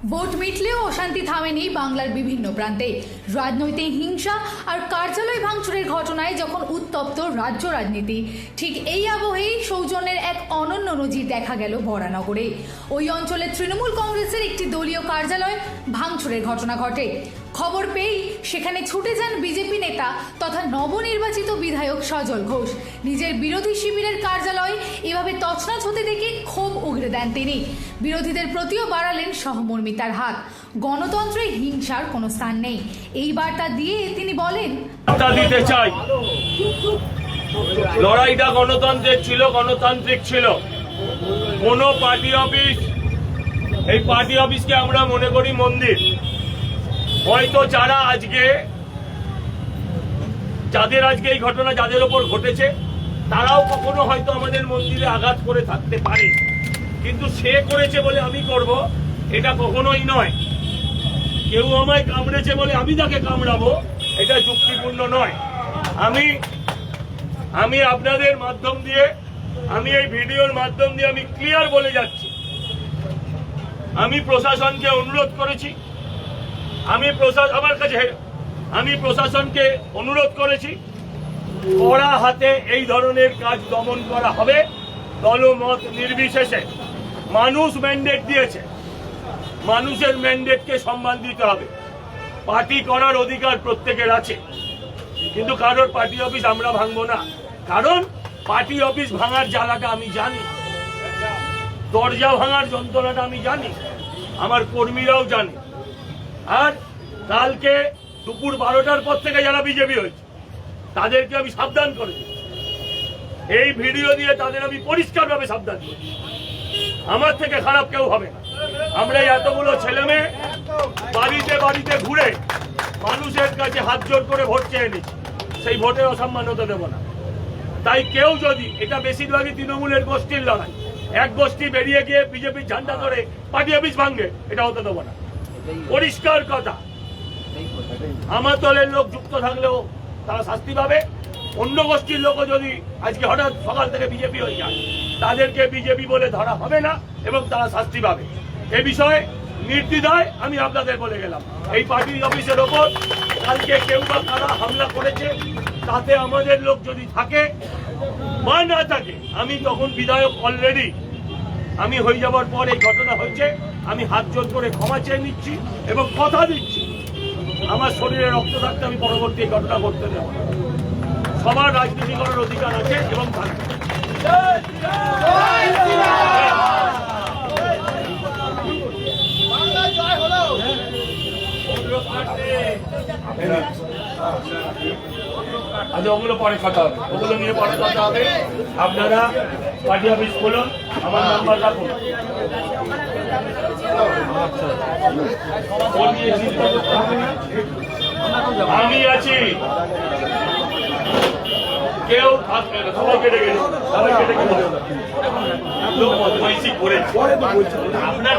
Vote মিটলেও অশান্তি থামেনি বাংলার বিভিন্ন প্রান্তে। রাজনৈতিক হিংসা আর কার্যালয় ভাঙচুরের ঘটনায় যখন উত্তপ্ত রাজ্য রাজনীতি, ঠিক এই আবহেই সৌজন্যের এক অনন্য নজির দেখা গেল বরানগরে। ওই অঞ্চলে তৃণমূল কংগ্রেসের একটি দলীয় কার্যালয় ভাঙচুরের ঘটনা ঘটে। খবর পেয়েই সেখানে ছুটে যান বিজেপি নেতা তথা নবনির্বাচিত বিধায়ক সজল ঘোষ। নিজের বিরোধী শিবিরের কার্যালয় এভাবে তছনছ হতে দেখে ক্ষোভ উগরে দেন তিনি। বিরোধীদের প্রতিও বাড়ালেন সহমর্মিতার হাত। গণতন্ত্রে হিংসার কোনো স্থান নেই, এই বার্তা দিয়ে তিনি বলেন, দিতে চাই লড়াইটা গণতন্ত্রের ছিল, গণতান্ত্রিক ছিল। কোন পার্টি অফিস, এই পার্টি অফিসকে আমরা মনে করি মন্দির। হয়তো যাদের আজকে এই ঘটনা যাদের ওপর ঘটেছে, তারাও কখনো হয়তো আমাদের মন্দিরে আঘাত করে থাকতে পারে, কিন্তু সে করেছে বলে আমি করব, এটা কখনোই নয়। কেউ আমায় কামড়েছে বলে আমি তাকে কামড়াবো, এটা যুক্তিপূর্ণ নয়। আমি আপনাদের মাধ্যম দিয়ে, আমি এই ভিডিওর মাধ্যম দিয়ে আমি ক্লিয়ার বলে যাচ্ছি, আমি প্রশাসনকে অনুরোধ করেছি, আমি প্রশাসনকে অনুরোধ করেছি, কড়া হাতে এই ধরনের কাজ দমন করা হবে, দলমত নির্বিশেষে। মানুষ ম্যান্ডেট দিয়েছে, মানুষের ম্যান্ডেটকে সম্মান দিতে হবে। পার্টি করার অধিকার প্রত্যেকের আছে, কিন্তু কারোর পার্টি অফিস আমরা ভাঙবো না। কারণ পার্টি অফিস ভাঙার জ্বালাটা আমি জানি, দরজা ভাঙার যন্ত্রণাটা আমি জানি, আমার কর্মীরাও জানে। আর কালকে দুপুর 12টার পর থেকে যারা বিজেপি হয়েছে তাদেরকে আমি সাবধান করেছি, এই ভিডিও দিয়ে তাদের আমি পরিষ্কারভাবে সাবধান করি, আমার থেকে খারাপ কেউ হবে না। আমরা এতগুলো ছেলে মেয়ে বাড়িতে বাড়িতে ঘুরে মানুষের কাছে হাত জোর করে ভোট চেয়ে নিচ্ছি, সেই ভোটের অসম্মান হতে দেব না। তাই কেউ যদি, এটা বেশিরভাগই তৃণমূলের গোষ্ঠীর লড়াই, এক গোষ্ঠী বেরিয়ে গিয়ে বিজেপির ঝান্ডা ধরে পার্টি অফিস ভাঙবে, এটা হতে দেব না। পরিষ্কার কথা, আমার দলের লোক যুক্ত থাকলেও তারা শাস্তি পাবে। অন্য গোষ্ঠীর লোকও যদি আজকে হঠাৎ সকাল থেকে বিজেপি হয়ে যায়, তাদেরকে বিজেপি বলে ধরা হবে না এবং তারা শাস্তি পাবে। এ বিষয়ে নির্দ্বিধায় আমি আপনাদের বলে গেলাম। এই পার্টি অফিসের ওপর কালকে কেউ বা কারা হামলা করেছে, তাতে আমাদের লোক যদি থাকে বা না থাকে, আমি তখন বিধায়ক অলরেডি, আমি হয়ে যাবার পর এই ঘটনা হয়েছে, আমি হাত জোর করে ক্ষমা চেয়ে নিচ্ছি এবং কথা দিচ্ছি, আমার শরীরে রক্ত থাকতে আমি পরবর্তী এই ঘটনা ঘটতে দেব না। সবার রাজনীতি করার অধিকার আছে এবং থাকবে। আচ্ছা, ওগুলো পরে কথা হবে, ওগুলো নিয়ে পরে কথা হবে। আপনারা পার্টি অফিস খুলুন, আমার নাম্বার রাখুন। আমি আছি, কেউ থাকবে না, সবাই কেটে গেল, সবাই কেটে গেল। বদমাইশি করেছে আপনার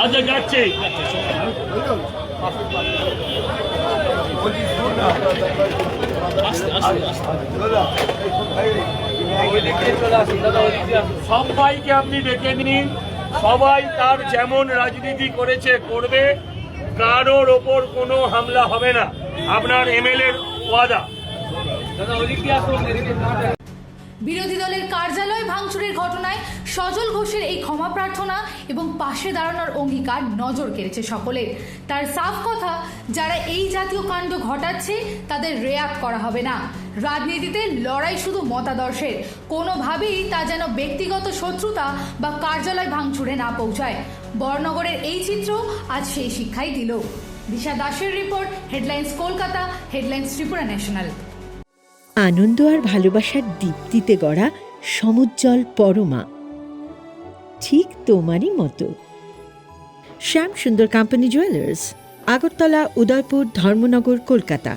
আচ্ছা যাচ্ছে। সবাইকে আপনি ডেকে নিন, সবাই তার যেমন রাজনীতি করেছে করবে, কারোর ওপর কোনো হামলা হবে না, আপনার এমএলএর ওয়াদা। বিরোধী দলের কার্যালয় ভাঙচুরের ঘটনায় সজল ঘোষের এই ক্ষমা প্রার্থনা এবং পাশে দাঁড়ানোর অঙ্গীকার নজর কেড়েছে সকলের। তার সাফ কথা, যারা এই জাতীয় কাণ্ড ঘটাচ্ছে তাদের রেয়াত করা হবে না। রাজনীতিতে লড়াই শুধু মতাদর্শের, কোনোভাবেই তা যেন ব্যক্তিগত শত্রুতা বা কার্যালয় ভাঙচুরে না পৌঁছায়। বরানগরের এই চিত্র আজ সেই শিক্ষাই দিল। দিশা দাসের report, headlines Kolkata, headlines Tripura national. আনন্দ আর ভালোবাসার দীপ্তিতে গড়া সমুজ্জ্বল পরমা, ঠিক তোমারই মতো। শ্যাম সুন্দর কোম্পানি জুয়েলার্স, আগরতলা, উদয়পুর, ধর্মনগর, কলকাতা।